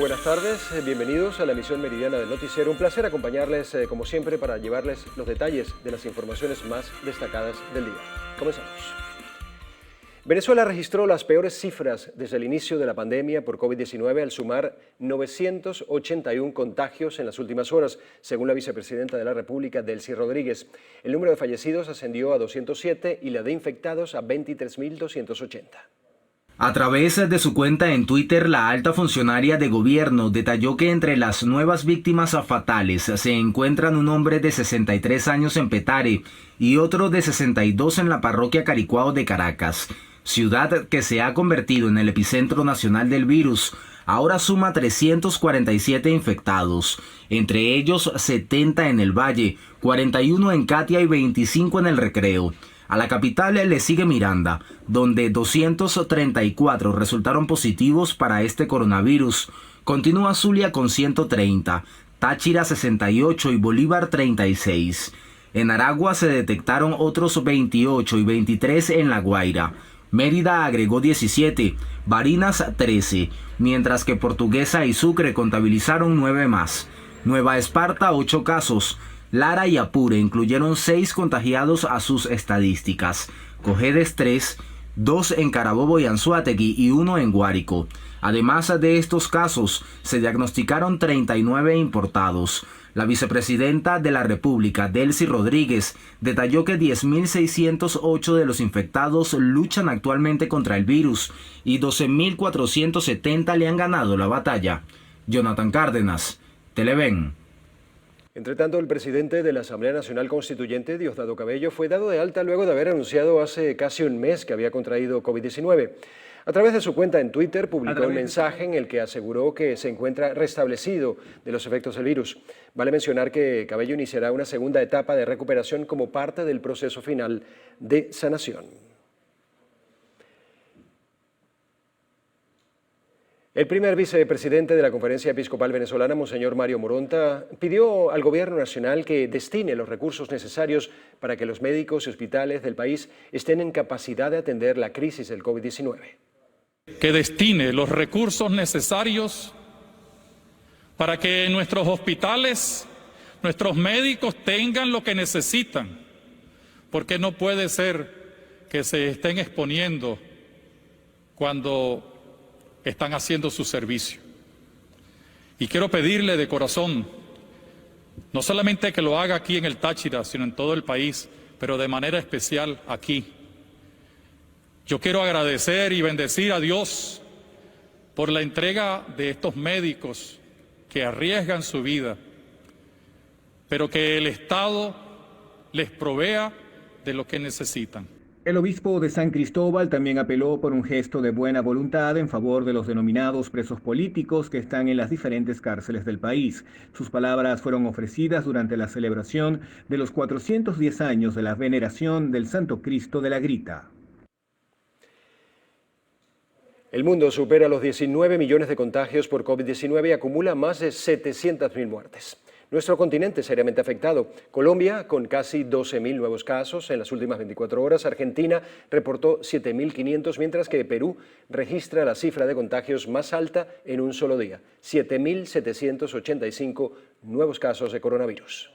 buenas tardes. Bienvenidos a la emisión meridiana del noticiero. Un placer acompañarles, como siempre, para llevarles los detalles de las informaciones más destacadas del día. Comenzamos. Venezuela registró las peores cifras desde el inicio de la pandemia por COVID-19 al sumar 981 contagios en las últimas horas, según la vicepresidenta de la República, Delcy Rodríguez. El número de fallecidos ascendió a 207 y la de infectados a 23.280. A través de su cuenta en Twitter, la alta funcionaria de gobierno detalló que entre las nuevas víctimas fatales se encuentran un hombre de 63 años en Petare y otro de 62 en la parroquia Caricuao de Caracas, ciudad que se ha convertido en el epicentro nacional del virus. Ahora suma 347 infectados, entre ellos 70 en el Valle, 41 en Catia y 25 en el Recreo. A la capital le sigue Miranda, donde 234 resultaron positivos para este coronavirus. Continúa Zulia con 130, Táchira 68 y Bolívar 36. En Aragua se detectaron otros 28 y 23 en La Guaira. Mérida agregó 17, Barinas 13, mientras que Portuguesa y Sucre contabilizaron 9 más. Nueva Esparta 8 casos. Lara y Apure incluyeron 6 contagiados a sus estadísticas. Cojedes 3, 2 en Carabobo y Anzoátegui y 1 en Guárico. Además de estos casos, se diagnosticaron 39 importados. La vicepresidenta de la República, Delcy Rodríguez, detalló que 10.608 de los infectados luchan actualmente contra el virus y 12.470 le han ganado la batalla. Jonathan Cárdenas, Televen. Entre tanto, el presidente de la Asamblea Nacional Constituyente, Diosdado Cabello, fue dado de alta luego de haber anunciado hace casi un mes que había contraído COVID-19. A través de su cuenta en Twitter publicó un mensaje en el que aseguró que se encuentra restablecido de los efectos del virus. Vale mencionar que Cabello iniciará una segunda etapa de recuperación como parte del proceso final de sanación. El primer vicepresidente de la Conferencia Episcopal Venezolana, Monseñor Mario Moronta, pidió al Gobierno Nacional que destine los recursos necesarios para que los médicos y hospitales del país estén en capacidad de atender la crisis del COVID-19. Que destine los recursos necesarios para que nuestros hospitales, nuestros médicos tengan lo que necesitan, porque no puede ser que se estén exponiendo cuando están haciendo su servicio. Y quiero pedirle de corazón, no solamente que lo haga aquí en el Táchira, sino en todo el país, pero de manera especial aquí. Yo quiero agradecer y bendecir a Dios por la entrega de estos médicos que arriesgan su vida, pero que el Estado les provea de lo que necesitan. El obispo de San Cristóbal también apeló por un gesto de buena voluntad en favor de los denominados presos políticos que están en las diferentes cárceles del país. Sus palabras fueron ofrecidas durante la celebración de los 410 años de la veneración del Santo Cristo de la Grita. El mundo supera los 19 millones de contagios por COVID-19 y acumula más de 700.000 muertes. Nuestro continente seriamente afectado. Colombia, con casi 12.000 nuevos casos en las últimas 24 horas. Argentina reportó 7.500, mientras que Perú registra la cifra de contagios más alta en un solo día. 7.785 nuevos casos de coronavirus.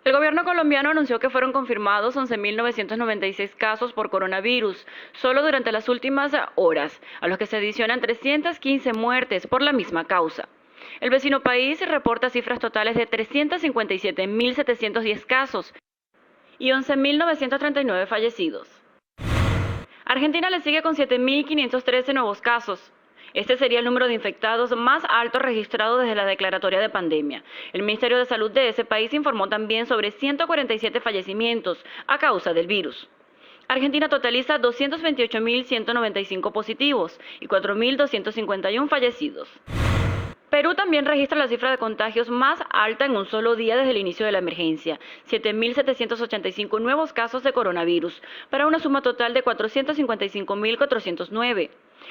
El gobierno colombiano anunció que fueron confirmados 11.996 casos por coronavirus, solo durante las últimas horas, a los que se adicionan 315 muertes por la misma causa. El vecino país reporta cifras totales de 357.710 casos y 11.939 fallecidos. Argentina le sigue con 7.513 nuevos casos. Este sería el número de infectados más alto registrado desde la declaratoria de pandemia. El Ministerio de Salud de ese país informó también sobre 147 fallecimientos a causa del virus. Argentina totaliza 228.195 positivos y 4.251 fallecidos. Perú también registra la cifra de contagios más alta en un solo día desde el inicio de la emergencia, 7.785 nuevos casos de coronavirus, para una suma total de 455.409.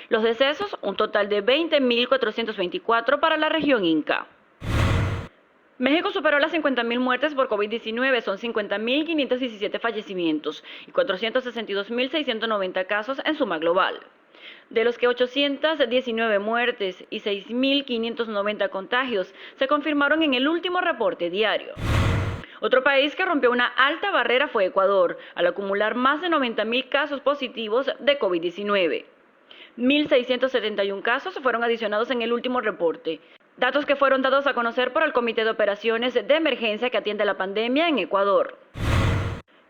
Los decesos, un total de 20.424 para la región Inca. México superó las 50.000 muertes por COVID-19, son 50.517 fallecimientos y 462.690 casos en suma global. de los que 819 muertes y 6.590 contagios se confirmaron en el último reporte diario. Otro país que rompió una alta barrera fue Ecuador, al acumular más de 90.000 casos positivos de COVID-19. 1.671 casos fueron adicionados en el último reporte, datos que fueron dados a conocer por el Comité de Operaciones de Emergencia que atiende la pandemia en Ecuador.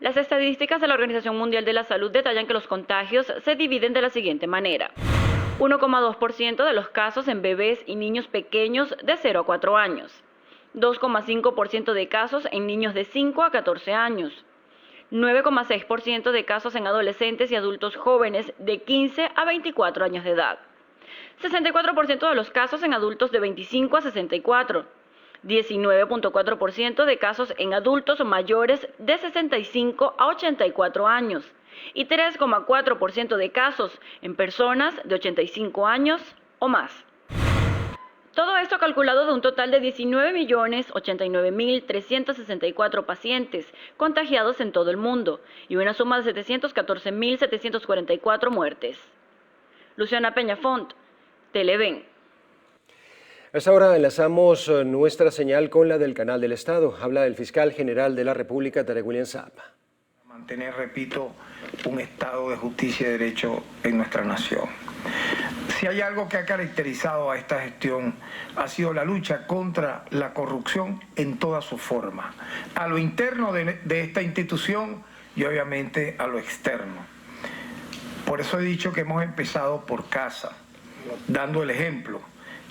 Las estadísticas de la Organización Mundial de la Salud detallan que los contagios se dividen de la siguiente manera: 1,2% de los casos en bebés y niños pequeños de 0 a 4 años, 2,5% de casos en niños de 5 a 14 años, 9,6% de casos en adolescentes y adultos jóvenes de 15 a 24 años de edad, 64% de los casos en adultos de 25 a 64, 19,4% de casos en adultos mayores de 65 a 84 años y 3,4% de casos en personas de 85 años o más. Todo esto calculado de un total de 19.089.364 pacientes contagiados en todo el mundo y una suma de 714.744 muertes. Luciana Peñafont, Televen. A esta hora enlazamos nuestra señal con la del Canal del Estado. Habla el fiscal general de la República, Tarek William Saab. Mantener, repito, un estado de justicia y derecho en nuestra nación. Si hay algo que ha caracterizado a esta gestión, ha sido la lucha contra la corrupción en todas sus formas, a lo interno de esta institución y obviamente a lo externo. Por eso he dicho que hemos empezado por casa, dando el ejemplo.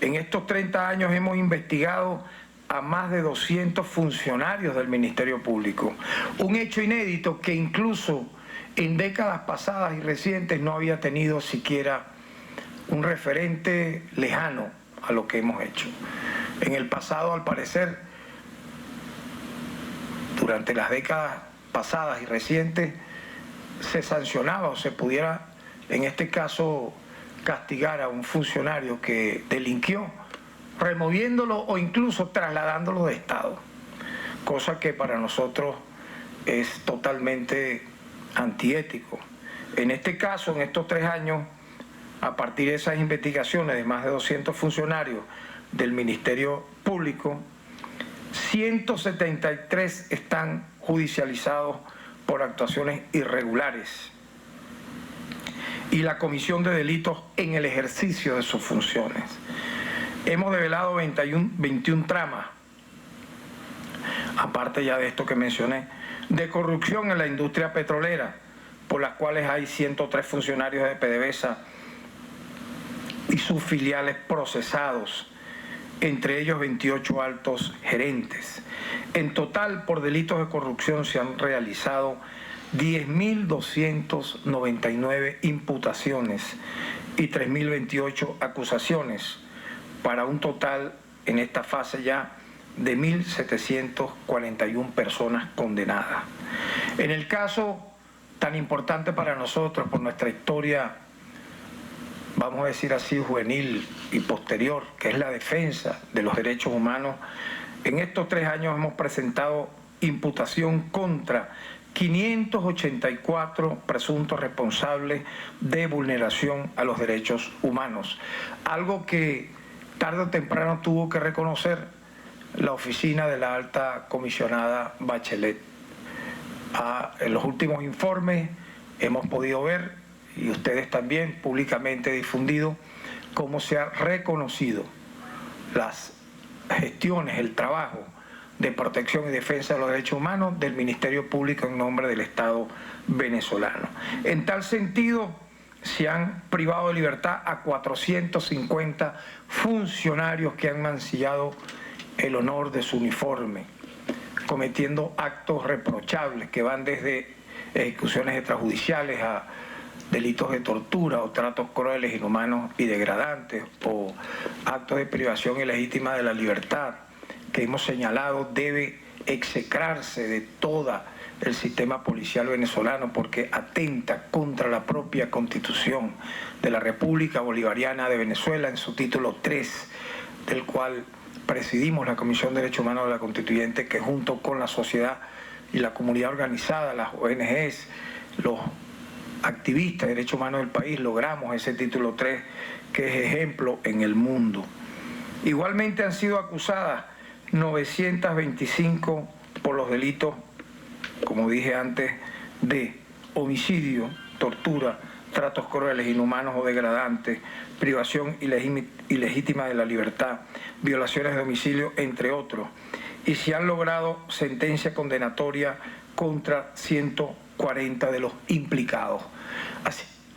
En estos 30 años hemos investigado a más de 200 funcionarios del Ministerio Público, un hecho inédito que incluso en décadas pasadas y recientes no había tenido siquiera un referente lejano a lo que hemos hecho. En el pasado, al parecer, durante las décadas pasadas y recientes, se sancionaba o se pudiera, en este caso, castigar a un funcionario que delinquió, removiéndolo o incluso trasladándolo de estado, cosa que para nosotros es totalmente antiético. En este caso, en estos 3 años, a partir de esas investigaciones de más de 200 funcionarios del Ministerio Público, 173 están judicializados por actuaciones irregulares y la comisión de delitos en el ejercicio de sus funciones. Hemos develado 21 tramas, aparte ya de esto que mencioné, de corrupción en la industria petrolera, por las cuales hay 103 funcionarios de PDVSA y sus filiales procesados, entre ellos 28 altos gerentes. En total, por delitos de corrupción se han realizado 10.299 imputaciones y 3.028 acusaciones, para un total en esta fase ya de 1.741 personas condenadas. En el caso tan importante para nosotros por nuestra historia, vamos a decir así, juvenil y posterior, que es la defensa de los derechos humanos, en estos 3 años hemos presentado imputación contra 584 presuntos responsables de vulneración a los derechos humanos, algo que tarde o temprano tuvo que reconocer la oficina de la alta comisionada Bachelet. En los últimos informes hemos podido ver, y ustedes también públicamente difundido, cómo se ha reconocido las gestiones, el trabajo de protección y defensa de los derechos humanos del Ministerio Público en nombre del Estado venezolano. En tal sentido, se han privado de libertad a 450 funcionarios que han mancillado el honor de su uniforme, cometiendo actos reprochables que van desde ejecuciones extrajudiciales a delitos de tortura o tratos crueles, inhumanos y degradantes, o actos de privación ilegítima de la libertad, que hemos señalado debe execrarse de todo el sistema policial venezolano porque atenta contra la propia Constitución de la República Bolivariana de Venezuela en su título 3, del cual presidimos la Comisión de Derechos Humanos de la Constituyente, que junto con la sociedad y la comunidad organizada, las ONGs, los activistas de derechos humanos del país logramos ese título 3 que es ejemplo en el mundo. Igualmente han sido acusadas 925 por los delitos, como dije antes, de homicidio, tortura, tratos crueles, inhumanos o degradantes, privación ilegítima de la libertad, violaciones de domicilio, entre otros. Y se han logrado sentencia condenatoria contra 140 de los implicados.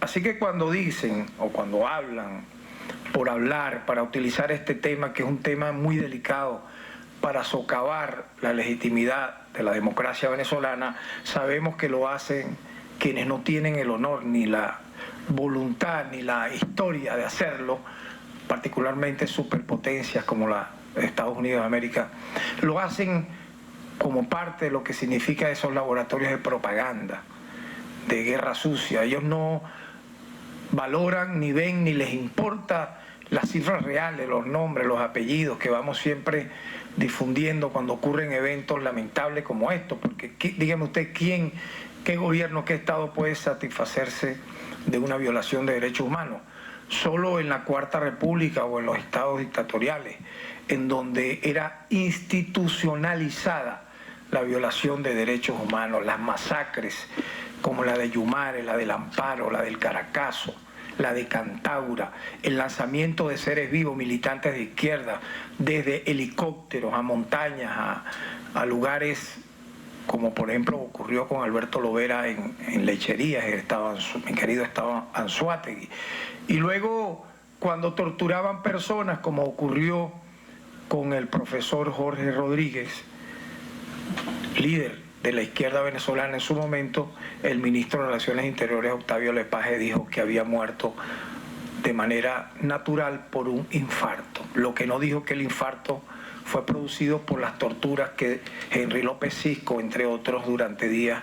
Así que cuando dicen o cuando hablan por hablar, para utilizar este tema, que es un tema muy delicado, para socavar la legitimidad de la democracia venezolana, sabemos que lo hacen quienes no tienen el honor, ni la voluntad, ni la historia de hacerlo, particularmente superpotencias como la de Estados Unidos de América, lo hacen como parte de lo que significa esos laboratorios de propaganda, de guerra sucia. Ellos no valoran, ni ven, ni les importa las cifras reales, los nombres, los apellidos que vamos siempre difundiendo cuando ocurren eventos lamentables como estos, porque dígame usted qué gobierno, qué Estado puede satisfacerse de una violación de derechos humanos. Solo en la Cuarta República o en los estados dictatoriales, en donde era institucionalizada la violación de derechos humanos, las masacres como la de Yumare, la del Amparo, la del Caracazo, la de Cantaura, el lanzamiento de seres vivos, militantes de izquierda, desde helicópteros a montañas, a lugares como por ejemplo ocurrió con Alberto Lovera en Lecherías, mi querido estado Anzoátegui. Y luego cuando torturaban personas, como ocurrió con el profesor Jorge Rodríguez, líder de la izquierda venezolana en su momento, el ministro de Relaciones Interiores, Octavio Lepage, dijo que había muerto de manera natural por un infarto. Lo que no dijo que el infarto fue producido por las torturas que Henry López Cisco, entre otros, durante días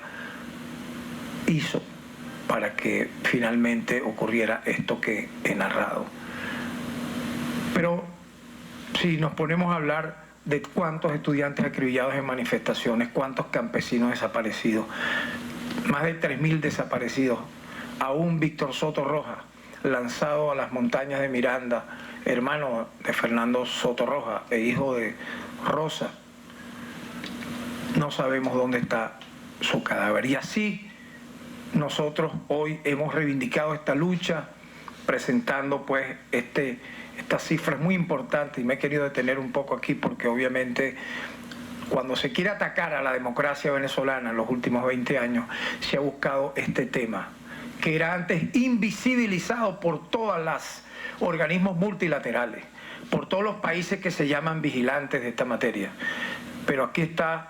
hizo para que finalmente ocurriera esto que he narrado. Pero si nos ponemos a hablar de cuántos estudiantes acribillados en manifestaciones, cuántos campesinos desaparecidos, más de 3.000 desaparecidos, aún Víctor Soto Rojas, lanzado a las montañas de Miranda, hermano de Fernando Soto Rojas e hijo de Rosa, no sabemos dónde está su cadáver. Y así nosotros hoy hemos reivindicado esta lucha, presentando pues estas cifras muy importantes, y me he querido detener un poco aquí porque obviamente cuando se quiere atacar a la democracia venezolana en los últimos 20 años se ha buscado este tema, que era antes invisibilizado por todos los organismos multilaterales, por todos los países que se llaman vigilantes de esta materia. Pero aquí está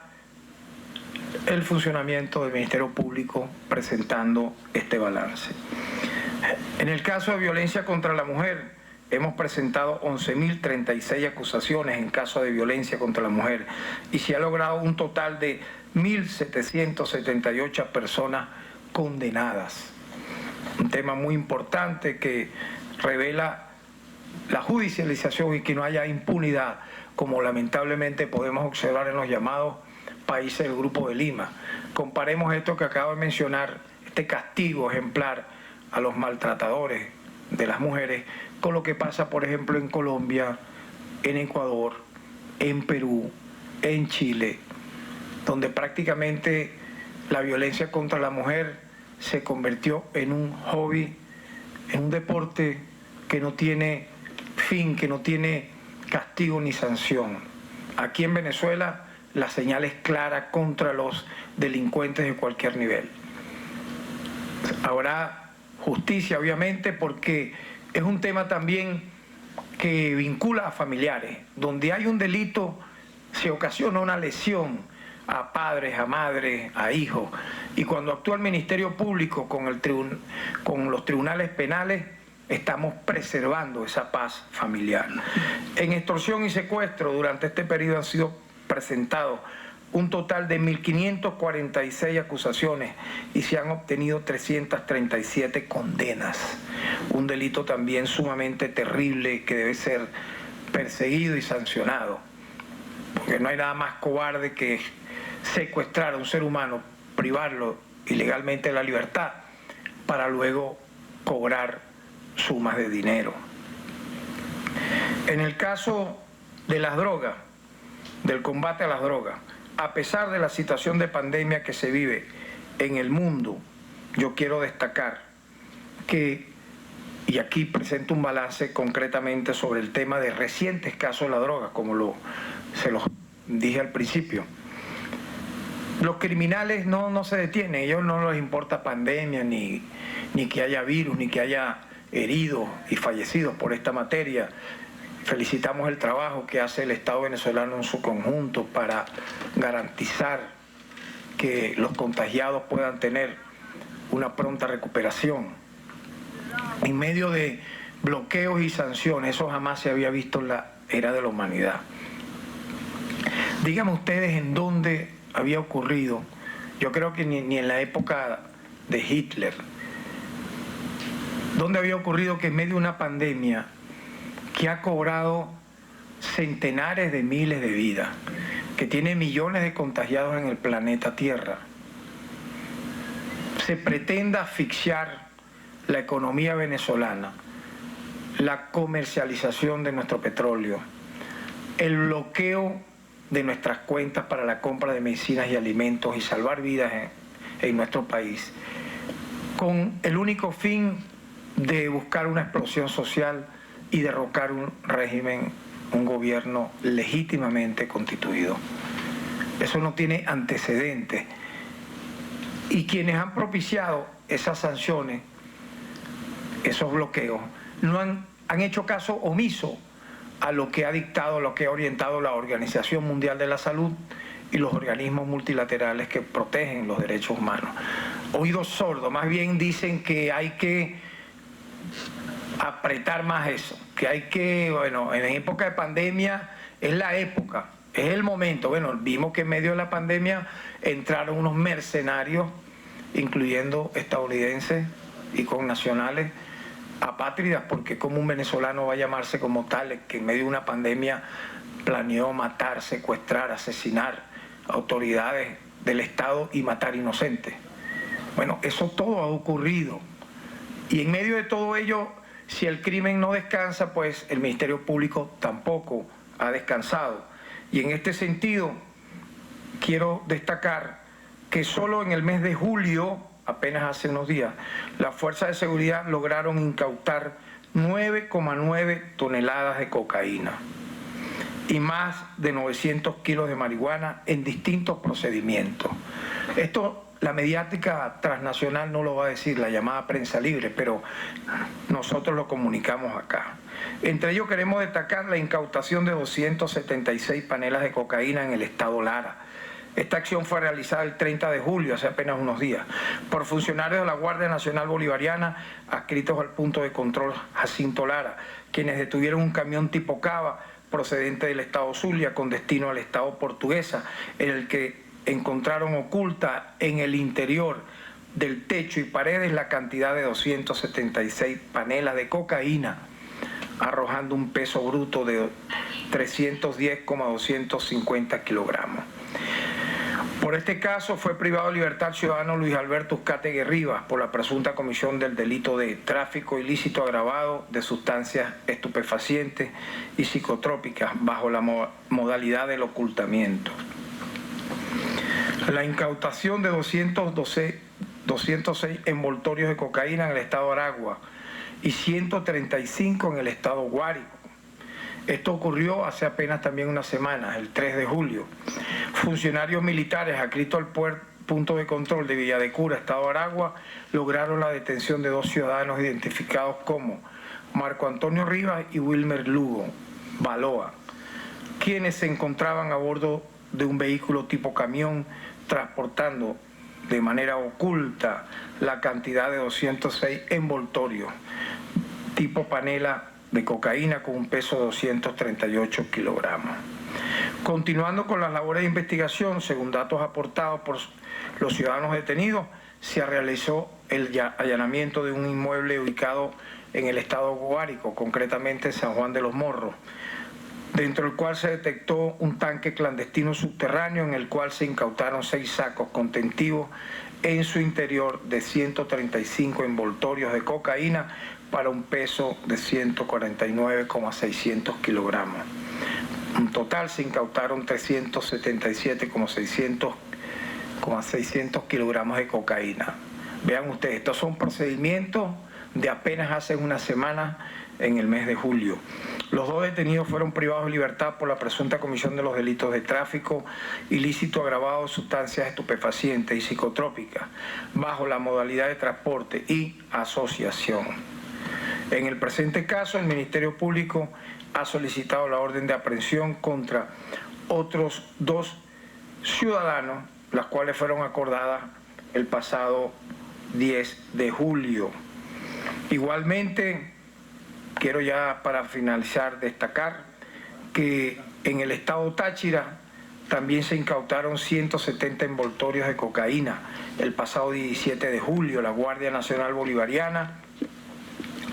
el funcionamiento del Ministerio Público presentando este balance. En el caso de violencia contra la mujer, hemos presentado 11.036 acusaciones en caso de violencia contra la mujer y se ha logrado un total de 1.778 personas condenadas. Un tema muy importante que revela la judicialización y que no haya impunidad, como lamentablemente podemos observar en los llamados países del Grupo de Lima. Comparemos esto que acabo de mencionar, este castigo ejemplar a los maltratadores de las mujeres, con lo que pasa, por ejemplo, en Colombia, en Ecuador, en Perú, en Chile, donde prácticamente la violencia contra la mujer se convirtió en un hobby, en un deporte que no tiene fin, que no tiene castigo ni sanción. Aquí en Venezuela la señal es clara contra los delincuentes de cualquier nivel. Habrá justicia, obviamente, porque es un tema también que vincula a familiares. Donde hay un delito se ocasiona una lesión a padres, a madres, a hijos. Y cuando actúa el Ministerio Público con los tribunales penales, estamos preservando esa paz familiar. En extorsión y secuestro durante este periodo han sido presentados un total de 1.546 acusaciones y se han obtenido 337 condenas. Un delito también sumamente terrible que debe ser perseguido y sancionado, porque no hay nada más cobarde que secuestrar a un ser humano, privarlo ilegalmente de la libertad, para luego cobrar sumas de dinero. En el caso de las drogas, del combate a las drogas, a pesar de la situación de pandemia que se vive en el mundo, yo quiero destacar que, y aquí presento un balance concretamente sobre el tema de recientes casos de la droga, como se los dije al principio. Los criminales no se detienen, a ellos no les importa pandemia, ni que haya virus, ni que haya heridos y fallecidos por esta materia. Felicitamos el trabajo que hace el Estado venezolano en su conjunto para garantizar que los contagiados puedan tener una pronta recuperación. En medio de bloqueos y sanciones, eso jamás se había visto en la era de la humanidad. Díganme ustedes en dónde había ocurrido, yo creo que ni en la época de Hitler, dónde había ocurrido que en medio de una pandemia que ha cobrado centenares de miles de vidas, que tiene millones de contagiados en el planeta Tierra, se pretenda asfixiar la economía venezolana, la comercialización de nuestro petróleo, el bloqueo de nuestras cuentas para la compra de medicinas y alimentos y salvar vidas en nuestro país, con el único fin de buscar una explosión social y derrocar un régimen, un gobierno legítimamente constituido. Eso no tiene antecedentes. Y quienes han propiciado esas sanciones, esos bloqueos, no han hecho caso omiso a lo que ha dictado, lo que ha orientado la Organización Mundial de la Salud y los organismos multilaterales que protegen los derechos humanos. Oídos sordos, más bien dicen que hay que apretar más eso, que hay que, bueno, en época de pandemia es la época, es el momento. Bueno, vimos que en medio de la pandemia entraron unos mercenarios, incluyendo estadounidenses y connacionales, apátridas, porque como un venezolano va a llamarse como tal, que en medio de una pandemia planeó matar, secuestrar, asesinar autoridades del Estado y matar inocentes. Bueno, eso todo ha ocurrido. Y en medio de todo ello, si el crimen no descansa, pues el Ministerio Público tampoco ha descansado. Y en este sentido, quiero destacar que solo en el mes de julio, apenas hace unos días, las fuerzas de seguridad lograron incautar 9,9 toneladas de cocaína y más de 900 kilos de marihuana en distintos procedimientos. Esto la mediática transnacional no lo va a decir, la llamada prensa libre, pero nosotros lo comunicamos acá. Entre ellos queremos destacar la incautación de 276 panelas de cocaína en el estado Lara. Esta acción fue realizada el 30 de julio, hace apenas unos días, por funcionarios de la Guardia Nacional Bolivariana adscritos al punto de control Jacinto Lara, quienes detuvieron un camión tipo Cava procedente del estado Zulia con destino al estado Portuguesa, en el que encontraron oculta en el interior del techo y paredes la cantidad de 276 panelas de cocaína, arrojando un peso bruto de 310,250 kilogramos. Por este caso fue privado de libertad el ciudadano Luis Alberto Uzcategui Rivas por la presunta comisión del delito de tráfico ilícito agravado de sustancias estupefacientes y psicotrópicas bajo la modalidad del ocultamiento. La incautación de 206 envoltorios de cocaína en el estado Aragua y 135 en el estado Guárico. Esto ocurrió hace apenas también unas semanas, el 3 de julio. Funcionarios militares adscritos al punto de control de Villa de Cura, estado Aragua, lograron la detención de 2 ciudadanos identificados como Marco Antonio Rivas y Wilmer Lugo Baloa, quienes se encontraban a bordo de un vehículo tipo camión transportando de manera oculta la cantidad de 206 envoltorios tipo panela de cocaína con un peso de 238 kilogramos. Continuando con las labores de investigación, según datos aportados por los ciudadanos detenidos, se realizó el allanamiento de un inmueble ubicado en el estado Guárico, concretamente en San Juan de los Morros, dentro del cual se detectó un tanque clandestino subterráneo en el cual se incautaron 6 sacos contentivos en su interior de 135 envoltorios de cocaína para un peso de 149,600 kilogramos. En total se incautaron 377,600 kilogramos de cocaína. Vean ustedes, estos son procedimientos de apenas hace una semana en el mes de julio. Los dos detenidos fueron privados de libertad por la presunta comisión de los delitos de tráfico ilícito agravado de sustancias estupefacientes y psicotrópicas bajo la modalidad de transporte y asociación. En el presente caso, el Ministerio Público ha solicitado la orden de aprehensión contra otros 2 ciudadanos, las cuales fueron acordadas el pasado 10 de julio. Igualmente, quiero ya para finalizar destacar que en el estado Táchira también se incautaron 170 envoltorios de cocaína. El pasado 17 de julio la Guardia Nacional Bolivariana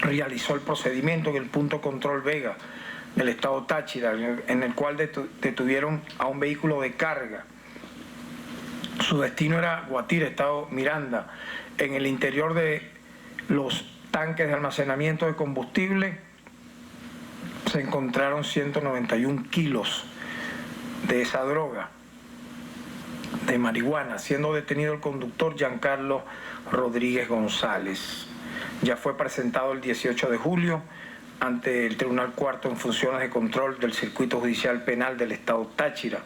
realizó el procedimiento en el punto control Vega del estado Táchira, en el cual detuvieron a un vehículo de carga. Su destino era Guatire, estado Miranda. En el interior de los tanques de almacenamiento de combustible se encontraron 191 kilos de esa droga, de marihuana, siendo detenido el conductor Giancarlo Rodríguez González. Ya fue presentado el 18 de julio ante el Tribunal Cuarto en funciones de control del Circuito Judicial Penal del Estado Táchira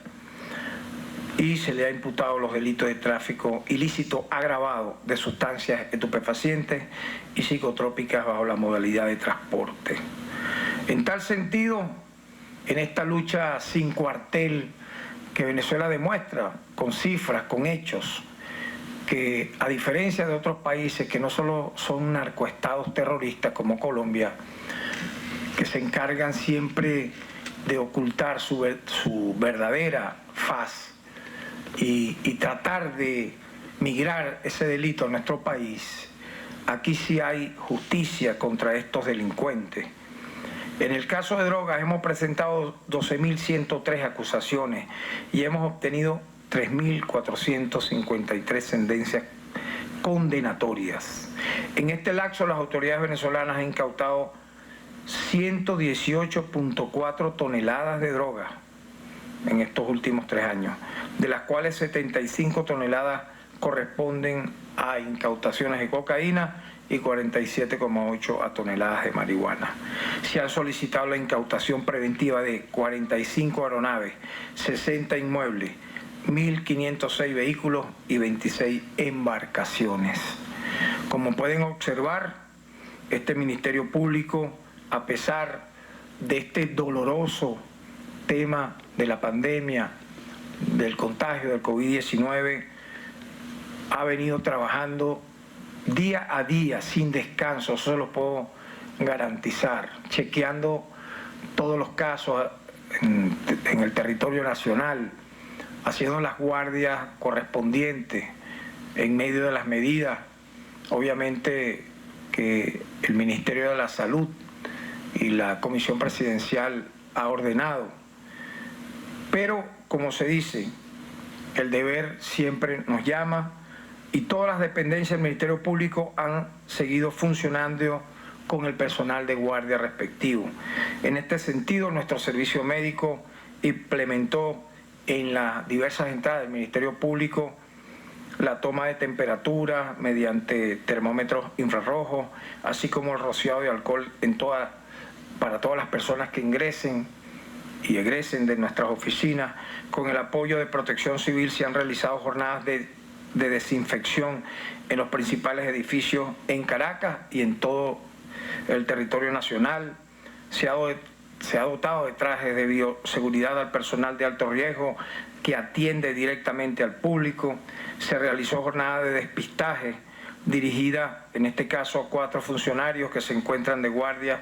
y se le ha imputado los delitos de tráfico ilícito agravado de sustancias estupefacientes y psicotrópicas bajo la modalidad de transporte. En tal sentido, en esta lucha sin cuartel que Venezuela demuestra con cifras, con hechos, que a diferencia de otros países que no solo son narcoestados terroristas como Colombia, que se encargan siempre de ocultar su verdadera faz y tratar de migrar ese delito a nuestro país, aquí sí hay justicia contra estos delincuentes. En el caso de drogas hemos presentado 12.103 acusaciones y hemos obtenido 3.453 sentencias condenatorias. En este lapso las autoridades venezolanas han incautado 118.4 toneladas de droga en estos últimos 3 años, de las cuales 75 toneladas corresponden a incautaciones de cocaína y 47,8 a toneladas de marihuana. Se ha solicitado la incautación preventiva de 45 aeronaves, 60 inmuebles, 1.506 vehículos y 26 embarcaciones. Como pueden observar, este Ministerio Público, a pesar de este doloroso tema de la pandemia, del contagio del COVID-19, ha venido trabajando día a día sin descanso, eso se lo puedo garantizar, chequeando todos los casos en el territorio nacional, haciendo las guardias correspondientes en medio de las medidas, obviamente que el Ministerio de la Salud y la Comisión Presidencial ha ordenado. Pero, como se dice, el deber siempre nos llama y todas las dependencias del Ministerio Público han seguido funcionando con el personal de guardia respectivo. En este sentido, nuestro servicio médico implementó en las diversas entradas del Ministerio Público la toma de temperatura mediante termómetros infrarrojos, así como el rociado de alcohol para todas las personas que ingresen y egresen de nuestras oficinas. Con el apoyo de Protección Civil se han realizado jornadas de desinfección en los principales edificios en Caracas y en todo el territorio nacional. Se ha dotado de trajes de bioseguridad al personal de alto riesgo que atiende directamente al público. Se realizó jornada de despistaje dirigida, en este caso, a 4 funcionarios que se encuentran de guardia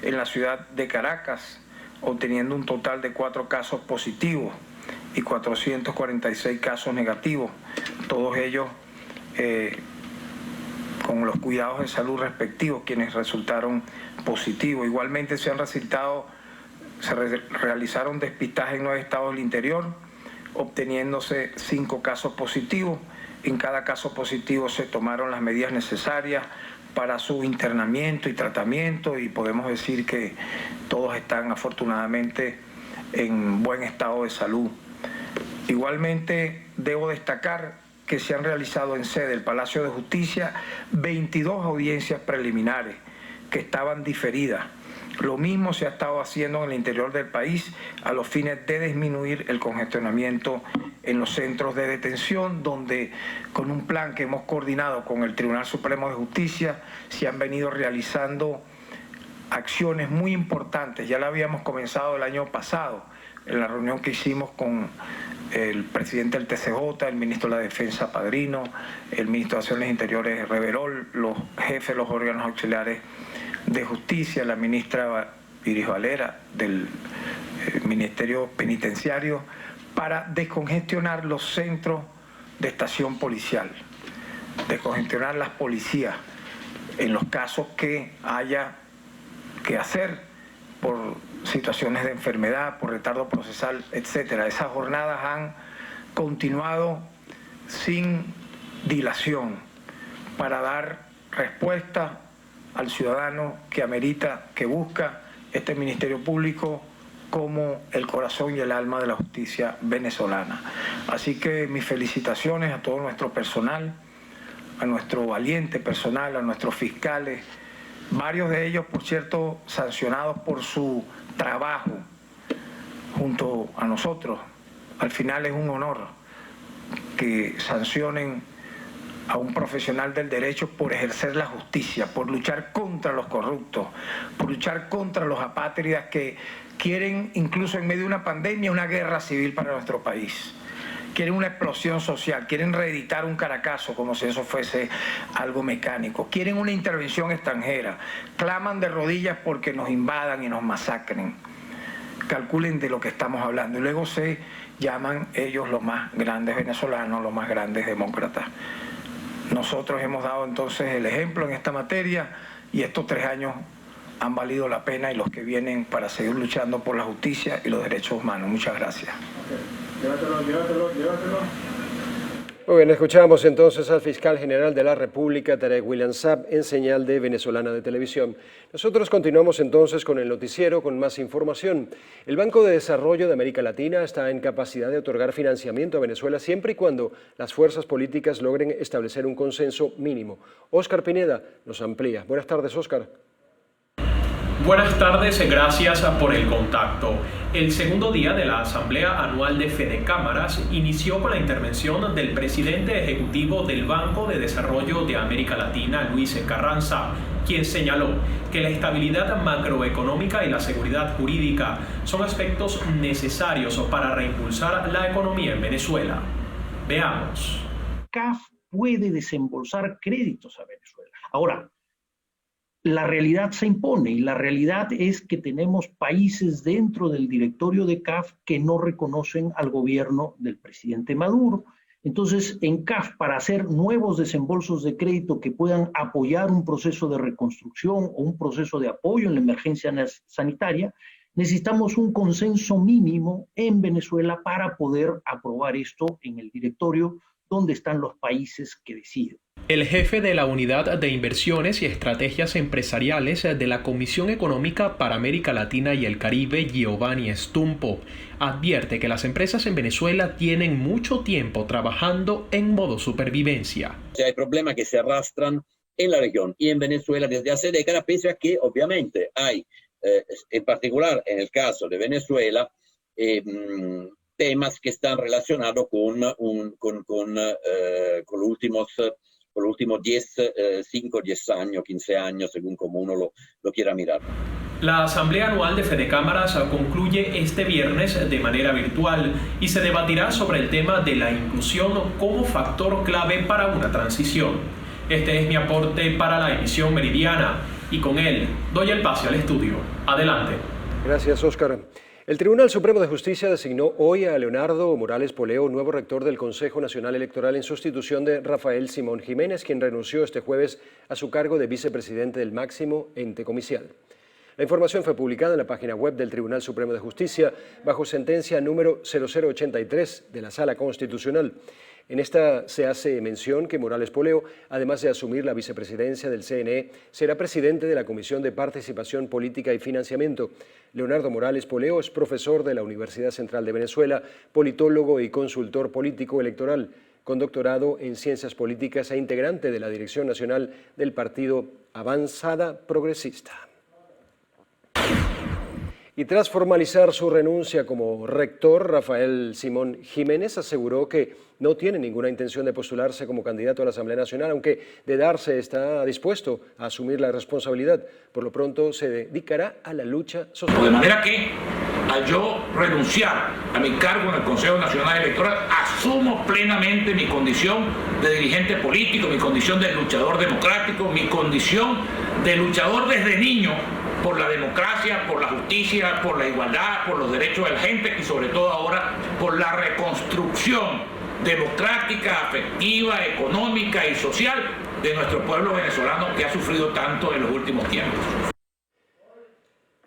en la ciudad de Caracas, obteniendo un total de 4 casos positivos y 446 casos negativos, todos ellos con los cuidados de salud respectivos, quienes resultaron positivos. Igualmente se realizaron despistajes en 9 estados del interior, obteniéndose 5 casos positivos en cada caso positivo se tomaron las medidas necesarias para su internamiento y tratamiento, y podemos decir que todos están afortunadamente en buen estado de salud. Igualmente debo destacar que se han realizado en sede del Palacio de Justicia 22 audiencias preliminares que estaban diferidas. Lo mismo se ha estado haciendo en el interior del país a los fines de disminuir el congestionamiento en los centros de detención, donde con un plan que hemos coordinado con el Tribunal Supremo de Justicia se han venido realizando acciones muy importantes. Ya la habíamos comenzado el año pasado en la reunión que hicimos con el presidente del TCJ, el ministro de la Defensa Padrino, el ministro de Acciones Interiores Reverol, los jefes de los órganos auxiliares de Justicia, la ministra Iris Valera del Ministerio Penitenciario, para descongestionar los centros de estación policial, descongestionar las policías en los casos que haya que hacer por situaciones de enfermedad, por retardo procesal, etcétera. Esas jornadas han continuado sin dilación para dar respuesta al ciudadano que amerita, que busca este Ministerio Público como el corazón y el alma de la justicia venezolana. Así que mis felicitaciones a todo nuestro personal, a nuestro valiente personal, a nuestros fiscales, varios de ellos, por cierto, sancionados por su trabajo junto a nosotros. Al final es un honor que sancionen a un profesional del derecho por ejercer la justicia, por luchar contra los corruptos, por luchar contra los apátridas que quieren, incluso en medio de una pandemia, una guerra civil para nuestro país. Quieren una explosión social, quieren reeditar un Caracazo como si eso fuese algo mecánico, quieren una intervención extranjera, claman de rodillas porque nos invadan y nos masacren. Calculen de lo que estamos hablando y luego se llaman ellos los más grandes venezolanos, los más grandes demócratas. Nosotros hemos dado entonces el ejemplo en esta materia y estos 3 años han valido la pena y los que vienen para seguir luchando por la justicia y los derechos humanos. Muchas gracias. Llévatelo. Muy bien, escuchamos entonces al fiscal general de la República, Tarek William Saab, en señal de Venezolana de Televisión. Nosotros continuamos entonces con el noticiero con más información. El Banco de Desarrollo de América Latina está en capacidad de otorgar financiamiento a Venezuela siempre y cuando las fuerzas políticas logren establecer un consenso mínimo. Óscar Pineda nos amplía. Buenas tardes, Óscar. Buenas tardes, gracias por el contacto. El segundo día de la Asamblea Anual de Fedecámaras inició con la intervención del presidente ejecutivo del Banco de Desarrollo de América Latina, Luis Carranza, quien señaló que la estabilidad macroeconómica y la seguridad jurídica son aspectos necesarios para reimpulsar la economía en Venezuela. Veamos. CAF puede desembolsar créditos a Venezuela. Ahora, la realidad se impone y la realidad es que tenemos países dentro del directorio de CAF que no reconocen al gobierno del presidente Maduro. Entonces, en CAF, para hacer nuevos desembolsos de crédito que puedan apoyar un proceso de reconstrucción o un proceso de apoyo en la emergencia sanitaria, necesitamos un consenso mínimo en Venezuela para poder aprobar esto en el directorio donde están los países que deciden. El jefe de la Unidad de Inversiones y Estrategias Empresariales de la Comisión Económica para América Latina y el Caribe, Giovanni Stumpo, advierte que las empresas en Venezuela tienen mucho tiempo trabajando en modo supervivencia. Hay problemas que se arrastran en la región y en Venezuela desde hace décadas, pese a que obviamente hay, en particular en el caso de Venezuela, temas que están relacionados con los últimos 5, 10 años, 15 años, según como uno lo quiera mirar. La Asamblea Anual de Fedecámaras concluye este viernes de manera virtual y se debatirá sobre el tema de la inclusión como factor clave para una transición. Este es mi aporte para la emisión meridiana y con él doy el pase al estudio. Adelante. Gracias, Óscar. El Tribunal Supremo de Justicia designó hoy a Leonardo Morales Poleo, nuevo rector del Consejo Nacional Electoral, en sustitución de Rafael Simón Jiménez, quien renunció este jueves a su cargo de vicepresidente del máximo ente comicial. La información fue publicada en la página web del Tribunal Supremo de Justicia bajo sentencia número 0083 de la Sala Constitucional. En esta se hace mención que Morales Poleo, además de asumir la vicepresidencia del CNE, será presidente de la Comisión de Participación Política y Financiamiento. Leonardo Morales Poleo es profesor de la Universidad Central de Venezuela, politólogo y consultor político electoral, con doctorado en Ciencias Políticas e integrante de la Dirección Nacional del Partido Avanzada Progresista. Y tras formalizar su renuncia como rector, Rafael Simón Jiménez aseguró que no tiene ninguna intención de postularse como candidato a la Asamblea Nacional, aunque de darse está dispuesto a asumir la responsabilidad. Por lo pronto se dedicará a la lucha social. De manera que al yo renunciar a mi cargo en el Consejo Nacional Electoral, asumo plenamente mi condición de dirigente político, mi condición de luchador democrático, mi condición de luchador desde niño por la democracia, por la justicia, por la igualdad, por los derechos de la gente y sobre todo ahora por la reconstrucción democrática, afectiva, económica y social de nuestro pueblo venezolano que ha sufrido tanto en los últimos tiempos.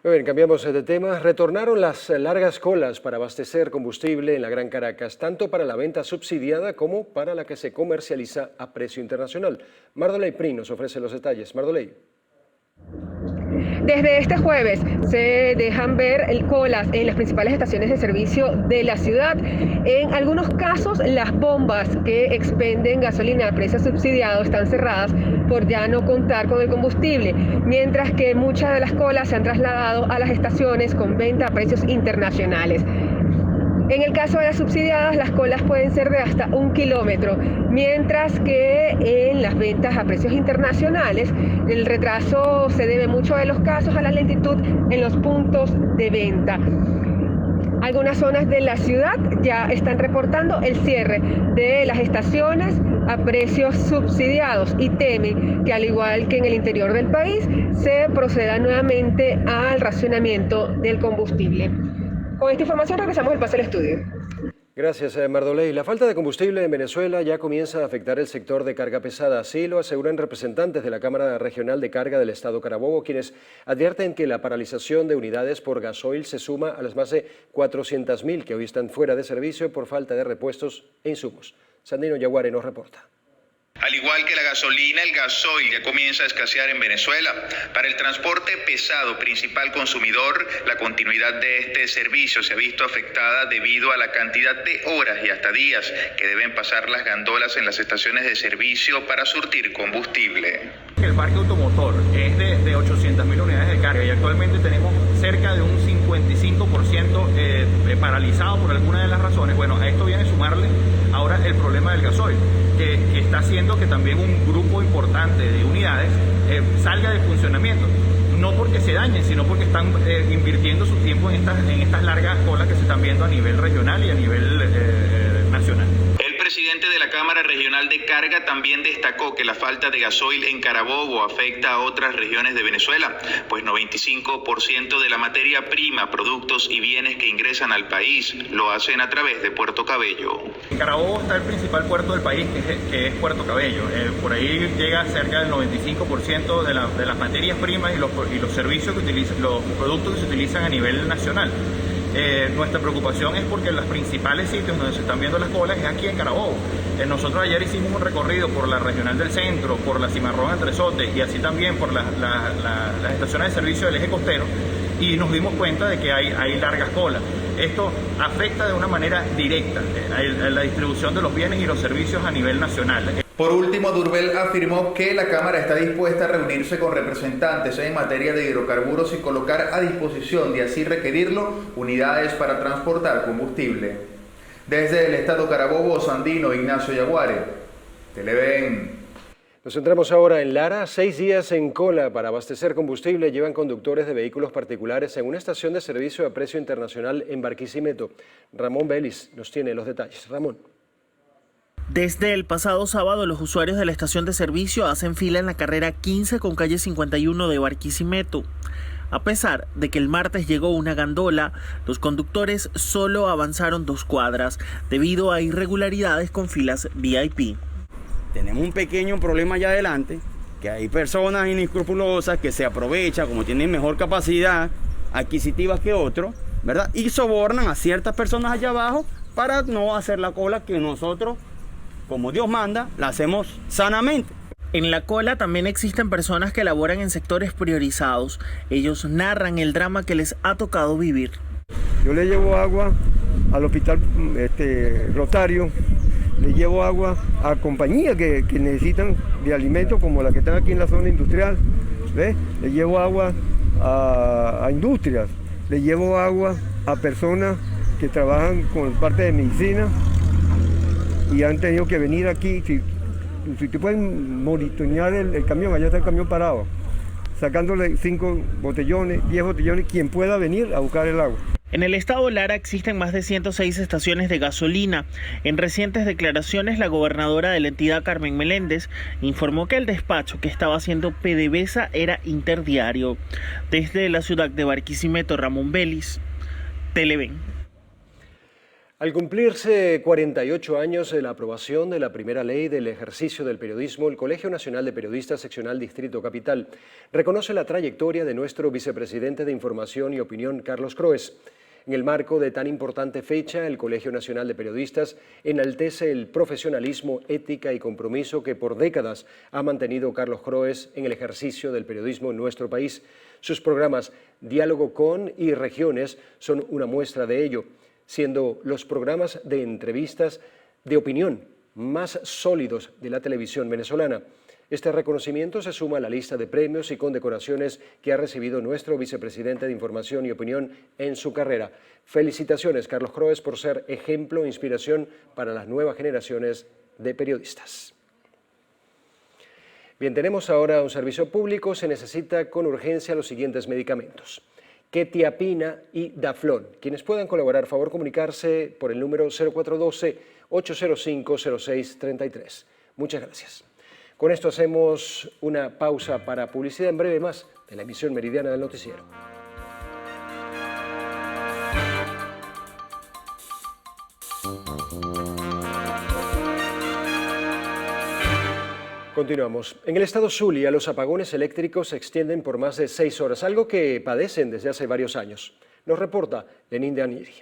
Muy bien, cambiamos de tema. Retornaron las largas colas para abastecer combustible en la Gran Caracas, tanto para la venta subsidiada como para la que se comercializa a precio internacional. Mardoley Prin nos ofrece los detalles. Mardoley. Desde este jueves se dejan ver colas en las principales estaciones de servicio de la ciudad. En algunos casos, las bombas que expenden gasolina a precio subsidiado están cerradas por ya no contar con el combustible, mientras que muchas de las colas se han trasladado a las estaciones con venta a precios internacionales. En el caso de las subsidiadas, las colas pueden ser de hasta 1 kilómetro, mientras que en las ventas a precios internacionales, el retraso se debe mucho de los casos a la lentitud en los puntos de venta. Algunas zonas de la ciudad ya están reportando el cierre de las estaciones a precios subsidiados y temen que, al igual que en el interior del país, se proceda nuevamente al racionamiento del combustible. Con esta información regresamos al pase al estudio. Gracias, Mardoley. La falta de combustible en Venezuela ya comienza a afectar el sector de carga pesada. Así lo aseguran representantes de la Cámara Regional de Carga del Estado Carabobo, quienes advierten que la paralización de unidades por gasoil se suma a las más de 400.000 que hoy están fuera de servicio por falta de repuestos e insumos. Sandino Yaguare nos reporta. Al igual que la gasolina, el gasoil ya comienza a escasear en Venezuela. Para el transporte pesado, principal consumidor, la continuidad de este servicio se ha visto afectada debido a la cantidad de horas y hasta días que deben pasar las gandolas en las estaciones de servicio para surtir combustible. El parque automotor es de 800.000 unidades de carga y actualmente tenemos cerca de un 55% paralizado por alguna de las razones. Bueno, a esto viene a sumarle ahora el problema del gasoil, que está haciendo que también un grupo importante de unidades salga de funcionamiento. No porque se dañen, sino porque están invirtiendo su tiempo en estas largas colas que se están viendo a nivel regional y a nivel nacional. El presidente de la Cámara Regional de Carga también destacó que la falta de gasoil en Carabobo afecta a otras regiones de Venezuela, pues 95% de la materia prima, productos y bienes que ingresan al país lo hacen a través de Puerto Cabello. En Carabobo está el principal puerto del país, que es Puerto Cabello. Por ahí llega cerca del 95% de las materias primas y los servicios que utilizan, los productos que se utilizan a nivel nacional. Nuestra preocupación es porque los principales sitios donde se están viendo las colas es aquí en Carabobo. Nosotros ayer hicimos un recorrido por la Regional del Centro, por la Cimarrón Andresote y así también por las estaciones de servicio del eje costero y nos dimos cuenta de que hay largas colas. Esto afecta de una manera directa la distribución de los bienes y los servicios a nivel nacional. Por último, Durbel afirmó que la Cámara está dispuesta a reunirse con representantes en materia de hidrocarburos y colocar a disposición, de así requerirlo, unidades para transportar combustible. Desde el estado Carabobo, Sandino Ignacio Yaguare, Televen. Nos centramos ahora en Lara. 6 días en cola para abastecer combustible llevan conductores de vehículos particulares en una estación de servicio a precio internacional en Barquisimeto. Ramón Vélez nos tiene los detalles. Ramón. Desde el pasado sábado, los usuarios de la estación de servicio hacen fila en la carrera 15 con calle 51 de Barquisimeto. A pesar de que el martes llegó una gandola, los conductores solo avanzaron 2 cuadras debido a irregularidades con filas VIP. Tenemos un pequeño problema allá adelante que hay personas inescrupulosas que se aprovechan, como tienen mejor capacidad adquisitiva que otros, ¿verdad? Y sobornan a ciertas personas allá abajo para no hacer la cola que nosotros, como Dios manda, la hacemos sanamente. En la cola también existen personas que laboran en sectores priorizados. Ellos narran el drama que les ha tocado vivir. Yo le llevo agua al hospital Rotario, le llevo agua a compañías que necesitan de alimentos como las que están aquí en la zona industrial, ¿ves? Le llevo agua a industrias, le llevo agua a personas que trabajan con parte de medicina y han tenido que venir aquí. Si te pueden monitorear el camión, allá está el camión parado, sacándole 5 botellones, 10 botellones, quien pueda venir a buscar el agua. En el estado Lara existen más de 106 estaciones de gasolina. En recientes declaraciones, la gobernadora de la entidad, Carmen Meléndez, informó que el despacho que estaba haciendo PDVSA era interdiario. Desde la ciudad de Barquisimeto, Ramón Vélez, Televen. Al cumplirse 48 años de la aprobación de la primera ley del ejercicio del periodismo, el Colegio Nacional de Periodistas Seccional Distrito Capital reconoce la trayectoria de nuestro vicepresidente de Información y Opinión, Carlos Croes. En el marco de tan importante fecha, el Colegio Nacional de Periodistas enaltece el profesionalismo, ética y compromiso que por décadas ha mantenido Carlos Croes en el ejercicio del periodismo en nuestro país. Sus programas Diálogo con y Regiones son una muestra de ello, siendo los programas de entrevistas de opinión más sólidos de la televisión venezolana. Este reconocimiento se suma a la lista de premios y condecoraciones que ha recibido nuestro vicepresidente de Información y Opinión en su carrera. Felicitaciones, Carlos Croes, por ser ejemplo e inspiración para las nuevas generaciones de periodistas. Bien, tenemos ahora un servicio público. Se necesita con urgencia los siguientes medicamentos: Quetiapina y Daflón. Quienes puedan colaborar, favor comunicarse por el número 0412-805-0633. Muchas gracias. Con esto hacemos una pausa para publicidad. En breve más de la emisión meridiana del noticiero. Continuamos. En el estado Zulia, los apagones eléctricos se extienden por más de 6 horas, algo que padecen desde hace varios años. Nos reporta Lenín Danieri.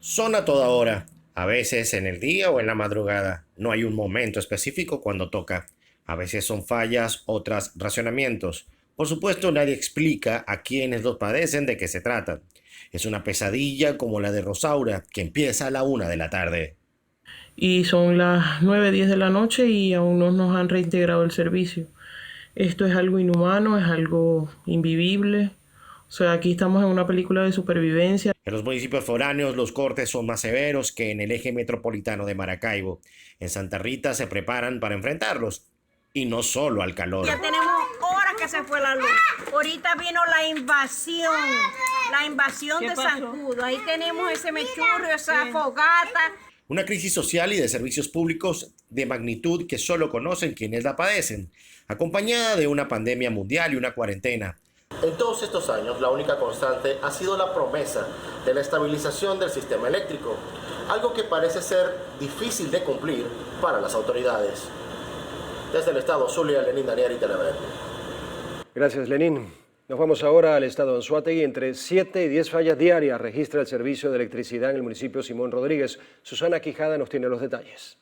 Son a toda hora, a veces en el día o en la madrugada. No hay un momento específico cuando toca. A veces son fallas, otras racionamientos. Por supuesto, nadie explica a quienes los padecen de qué se trata. Es una pesadilla como la de Rosaura, que empieza a la 1 de la tarde. Y son las 9:10 de la noche y aún no nos han reintegrado el servicio. Esto es algo inhumano, es algo invivible. O sea, aquí estamos en una película de supervivencia. En los municipios foráneos los cortes son más severos que en el eje metropolitano de Maracaibo. En Santa Rita se preparan para enfrentarlos. Y no solo al calor. Ya tenemos horas que se fue la luz. Ahorita vino la invasión de zancudo. Ahí tenemos ese mechurro, esa fogata. Una crisis social y de servicios públicos de magnitud que solo conocen quienes la padecen, acompañada de una pandemia mundial y una cuarentena. En todos estos años, la única constante ha sido la promesa de la estabilización del sistema eléctrico, algo que parece ser difícil de cumplir para las autoridades. Desde el estado Zulia, Lenín Danieri, Televen. Gracias, Lenín. Nos vamos ahora al estado de Anzoátegui. Entre 7 y 10 fallas diarias registra el servicio de electricidad en el municipio Simón Rodríguez. Susana Quijada nos tiene los detalles.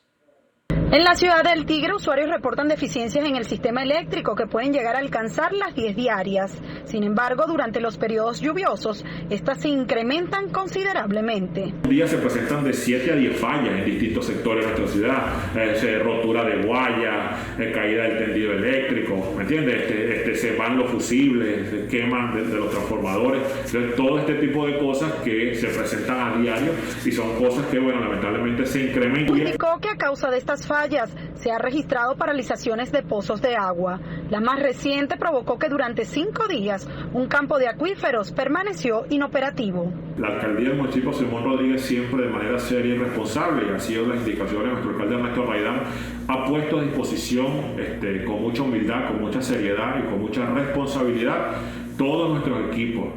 En la ciudad del Tigre, usuarios reportan deficiencias en el sistema eléctrico que pueden llegar a alcanzar las 10 diarias. Sin embargo, durante los periodos lluviosos, estas se incrementan considerablemente. Un día se presentan de 7 a 10 fallas en distintos sectores de nuestra ciudad. Rotura de guaya, caída del tendido eléctrico, ¿me entiendes? Se van los fusibles, se queman de los transformadores. Entonces, todo este tipo de cosas que se presentan a diario y son cosas que, bueno, lamentablemente se incrementan. Indicó que a causa de estas fallas se ha registrado paralizaciones de pozos de agua. La más reciente provocó que durante 5 días un campo de acuíferos permaneció inoperativo. La alcaldía del municipio Simón Rodríguez siempre de manera seria y responsable, y ha sido las indicaciones de nuestro alcalde Ernesto Raidán, ha puesto a disposición con mucha humildad, con mucha seriedad y con mucha responsabilidad todos nuestros equipos,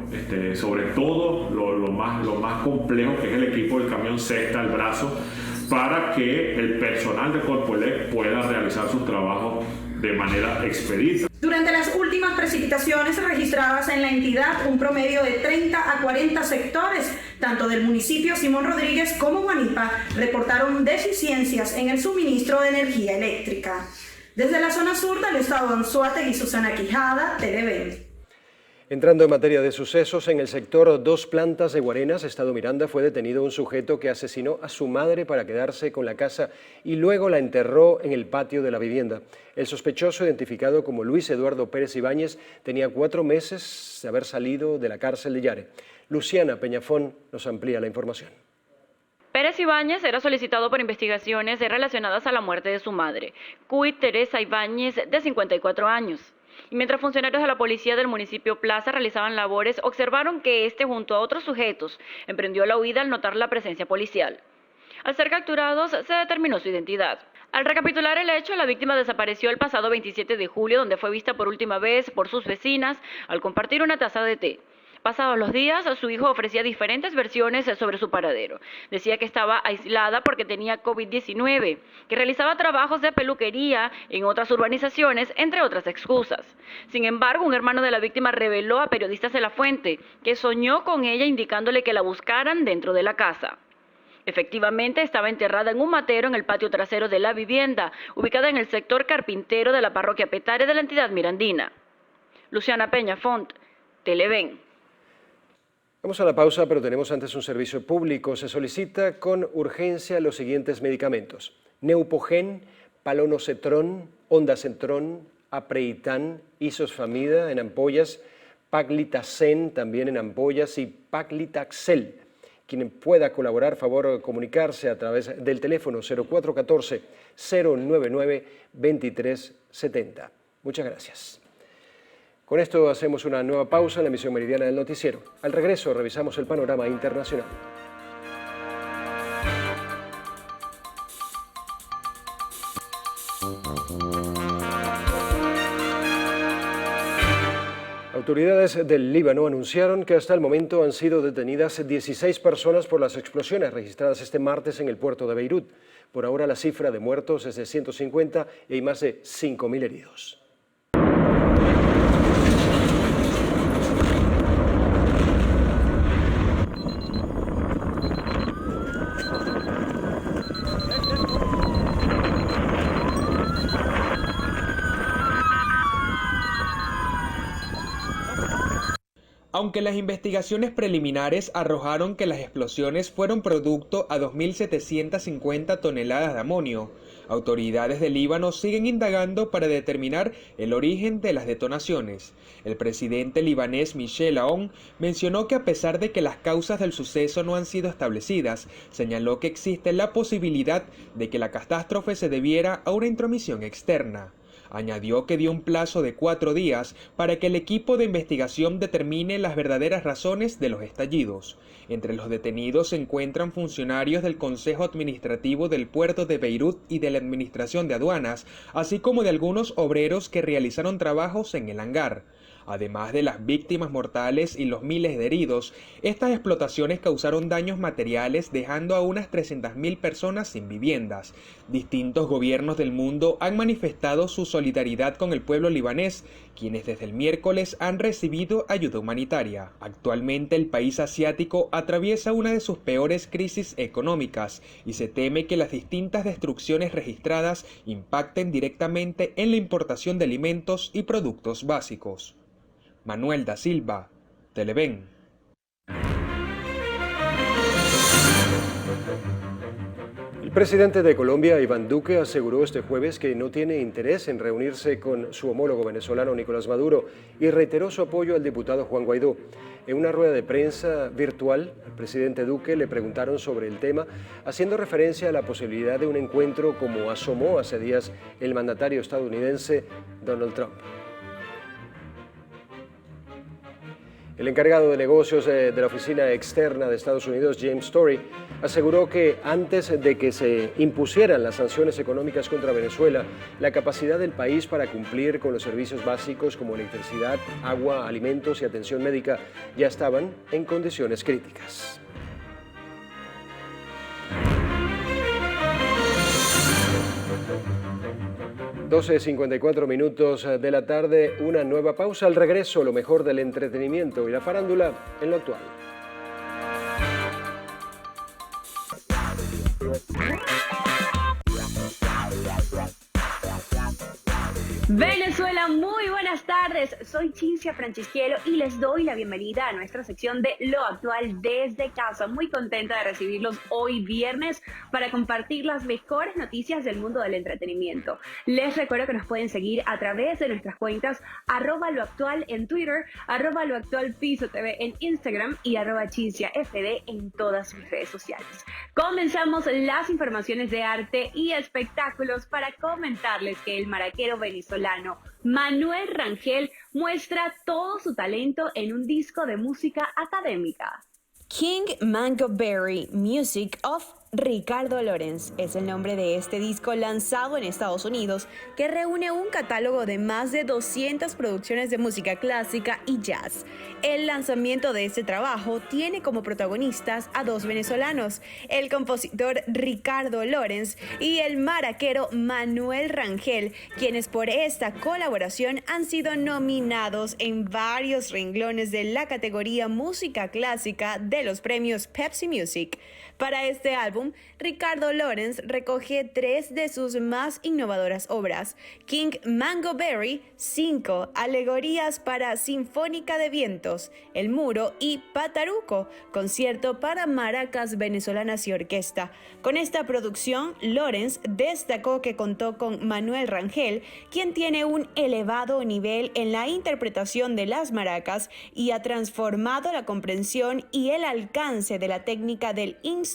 sobre todo lo más complejo que es el equipo del camión cesta, el brazo, para que el personal de Corpoelec pueda realizar sus trabajos de manera expedita. Durante las últimas precipitaciones registradas en la entidad, un promedio de 30 a 40 sectores, tanto del municipio Simón Rodríguez como Guanipa, reportaron deficiencias en el suministro de energía eléctrica. Desde la zona sur del estado de Anzoátegui, Susana Quijada, Televen. Entrando en materia de sucesos, en el sector Dos Plantas de Guarenas, estado Miranda, fue detenido un sujeto que asesinó a su madre para quedarse con la casa y luego la enterró en el patio de la vivienda. El sospechoso, identificado como Luis Eduardo Pérez Ibáñez, tenía 4 meses de haber salido de la cárcel de Yare. Luciana Peñafón nos amplía la información. Pérez Ibáñez era solicitado por investigaciones relacionadas a la muerte de su madre, Cuy Teresa Ibáñez, de 54 años. Y mientras funcionarios de la policía del municipio Plaza realizaban labores, observaron que este, junto a otros sujetos, emprendió la huida al notar la presencia policial. Al ser capturados, se determinó su identidad. Al recapitular el hecho, la víctima desapareció el pasado 27 de julio, donde fue vista por última vez por sus vecinas al compartir una taza de té. Pasados los días, su hijo ofrecía diferentes versiones sobre su paradero. Decía que estaba aislada porque tenía COVID-19, que realizaba trabajos de peluquería en otras urbanizaciones, entre otras excusas. Sin embargo, un hermano de la víctima reveló a periodistas de La Fuente que soñó con ella indicándole que la buscaran dentro de la casa. Efectivamente, estaba enterrada en un matero en el patio trasero de la vivienda, ubicada en el sector Carpintero de la parroquia Petare de la entidad mirandina. Luciana Peñafont, Televen. Vamos a la pausa, pero tenemos antes un servicio público. Se solicita con urgencia los siguientes medicamentos: Neupogen, Palonocetrón, Ondansetron, Apreitan, Isosfamida en ampollas, Paglitacen también en ampollas y Paglitaxel. Quien pueda colaborar, favor comunicarse a través del teléfono 0414-099-2370. Muchas gracias. Con esto hacemos una nueva pausa en la emisión meridiana del noticiero. Al regreso revisamos el panorama internacional. Autoridades del Líbano anunciaron que hasta el momento han sido detenidas 16 personas por las explosiones registradas este martes en el puerto de Beirut. Por ahora la cifra de muertos es de 150 y hay más de 5.000 heridos. Aunque las investigaciones preliminares arrojaron que las explosiones fueron producto a 2.750 toneladas de amonio, autoridades del Líbano siguen indagando para determinar el origen de las detonaciones. El presidente libanés Michel Aoun mencionó que a pesar de que las causas del suceso no han sido establecidas, señaló que existe la posibilidad de que la catástrofe se debiera a una intromisión externa. Añadió que dio un plazo de 4 días para que el equipo de investigación determine las verdaderas razones de los estallidos. Entre los detenidos se encuentran funcionarios del Consejo Administrativo del Puerto de Beirut y de la Administración de Aduanas, así como de algunos obreros que realizaron trabajos en el hangar. Además de las víctimas mortales y los miles de heridos, estas explotaciones causaron daños materiales dejando a unas 300.000 personas sin viviendas. Distintos gobiernos del mundo han manifestado su solidaridad con el pueblo libanés, quienes desde el miércoles han recibido ayuda humanitaria. Actualmente el país asiático atraviesa una de sus peores crisis económicas y se teme que las distintas destrucciones registradas impacten directamente en la importación de alimentos y productos básicos. Manuel da Silva, Televen. El presidente de Colombia, Iván Duque, aseguró este jueves que no tiene interés en reunirse con su homólogo venezolano Nicolás Maduro y reiteró su apoyo al diputado Juan Guaidó. En una rueda de prensa virtual, al presidente Duque le preguntaron sobre el tema, haciendo referencia a la posibilidad de un encuentro como asomó hace días el mandatario estadounidense Donald Trump. El encargado de negocios de la oficina externa de Estados Unidos, James Story, aseguró que antes de que se impusieran las sanciones económicas contra Venezuela, la capacidad del país para cumplir con los servicios básicos como electricidad, agua, alimentos y atención médica ya estaban en condiciones críticas. 12:54 minutos de la tarde, una nueva pausa. Al regreso, lo mejor del entretenimiento y la farándula en lo actual. Venezuela, muy buenas tardes. Soy Cinzia Francisquielo y les doy la bienvenida a nuestra sección de Lo Actual desde casa. Muy contenta de recibirlos hoy viernes para compartir las mejores noticias del mundo del entretenimiento. Les recuerdo que nos pueden seguir a través de nuestras cuentas @loactual en Twitter, @loactualpisotv en Instagram y @CinciaFD en todas mis redes sociales. Comenzamos las informaciones de arte y espectáculos para comentarles que el maraquero venezolano Manuel Rangel muestra todo su talento en un disco de música académica. King Mango Berry, Music of Ricardo Lorenz es el nombre de este disco lanzado en Estados Unidos que reúne un catálogo de más de 200 producciones de música clásica y jazz. El lanzamiento de este trabajo tiene como protagonistas a dos venezolanos, el compositor Ricardo Lorenz y el maraquero Manuel Rangel, quienes por esta colaboración han sido nominados en varios renglones de la categoría música clásica de los premios Pepsi Music. Para este álbum, Ricardo Lorenz recoge 3 de sus más innovadoras obras: King Mango Berry, 5 alegorías para Sinfónica de Vientos, El Muro y Pataruco, concierto para maracas venezolanas y orquesta. Con esta producción, Lorenz destacó que contó con Manuel Rangel, quien tiene un elevado nivel en la interpretación de las maracas y ha transformado la comprensión y el alcance de la técnica del instrumento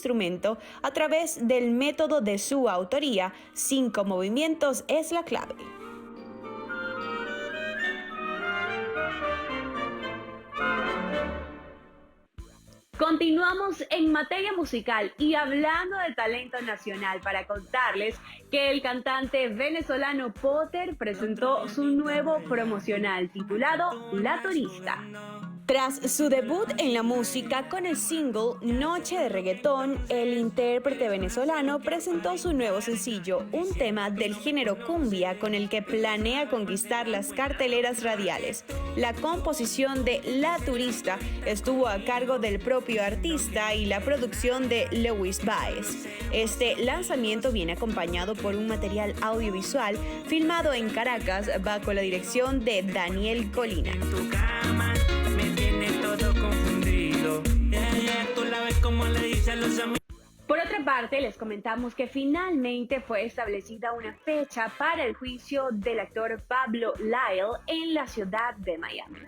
a través del método de su autoría. 5 movimientos es la clave. Continuamos en materia musical y hablando de talento nacional para contarles que el cantante venezolano Potter presentó su nuevo promocional titulado La Turista. Tras su debut en la música con el single Noche de Reggaetón, el intérprete venezolano presentó su nuevo sencillo, un tema del género cumbia con el que planea conquistar las carteleras radiales. La composición de La Turista estuvo a cargo del propio artista y la producción de Luis Baez. Este lanzamiento viene acompañado por un material audiovisual filmado en Caracas bajo la dirección de Daniel Colina. Por otra parte, les comentamos que finalmente fue establecida una fecha para el juicio del actor Pablo Lyle en la ciudad de Miami.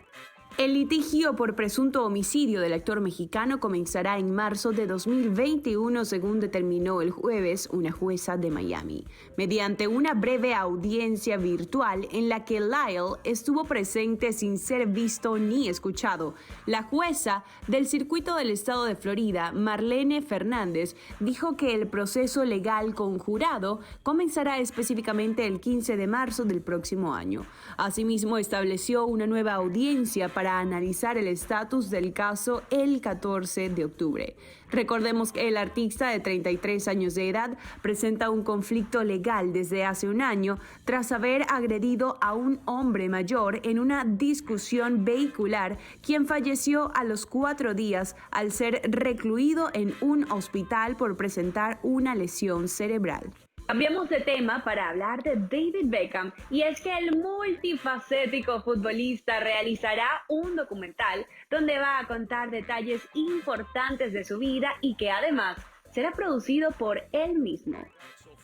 El litigio por presunto homicidio del actor mexicano comenzará en marzo de 2021, según determinó el jueves una jueza de Miami, mediante una breve audiencia virtual en la que Lyle estuvo presente sin ser visto ni escuchado. La jueza del circuito del estado de Florida, Marlene Fernández, dijo que el proceso legal con jurado comenzará específicamente el 15 de marzo del próximo año. Asimismo, estableció una nueva audiencia para analizar el estatus del caso el 14 de octubre. Recordemos que el artista de 33 años de edad presenta un conflicto legal desde hace un año tras haber agredido a un hombre mayor en una discusión vehicular, quien falleció a los 4 días al ser recluido en un hospital por presentar una lesión cerebral. Cambiamos de tema para hablar de David Beckham, y es que el multifacético futbolista realizará un documental donde va a contar detalles importantes de su vida y que además será producido por él mismo.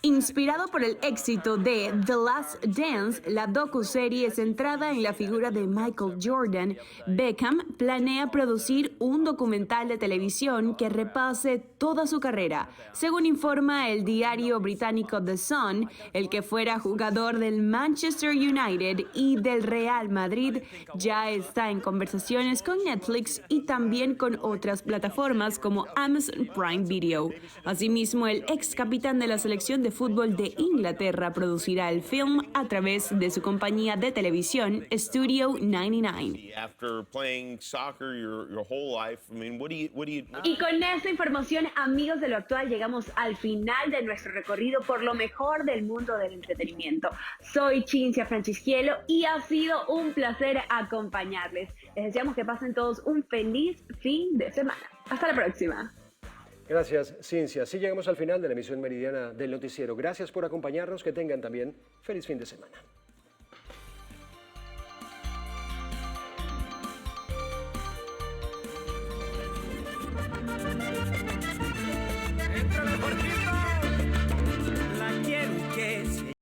Inspirado por el éxito de The Last Dance, la docuserie centrada en la figura de Michael Jordan, Beckham planea producir un documental de televisión que repase toda su carrera. Según informa el diario británico The Sun, el que fuera jugador del Manchester United y del Real Madrid ya está en conversaciones con Netflix y también con otras plataformas como Amazon Prime Video. Asimismo, el ex capitán de la selección de Fútbol de Inglaterra producirá el film a través de su compañía de televisión Studio 99. Y con esta información, amigos de Lo Actual, llegamos al final de nuestro recorrido por lo mejor del mundo del entretenimiento. Soy Cinzia Francisquielo y ha sido un placer acompañarles. Les deseamos que pasen todos un feliz fin de semana. Hasta la próxima. Gracias, Cinzia. Así llegamos al final de la emisión meridiana del noticiero. Gracias por acompañarnos. Que tengan también feliz fin de semana.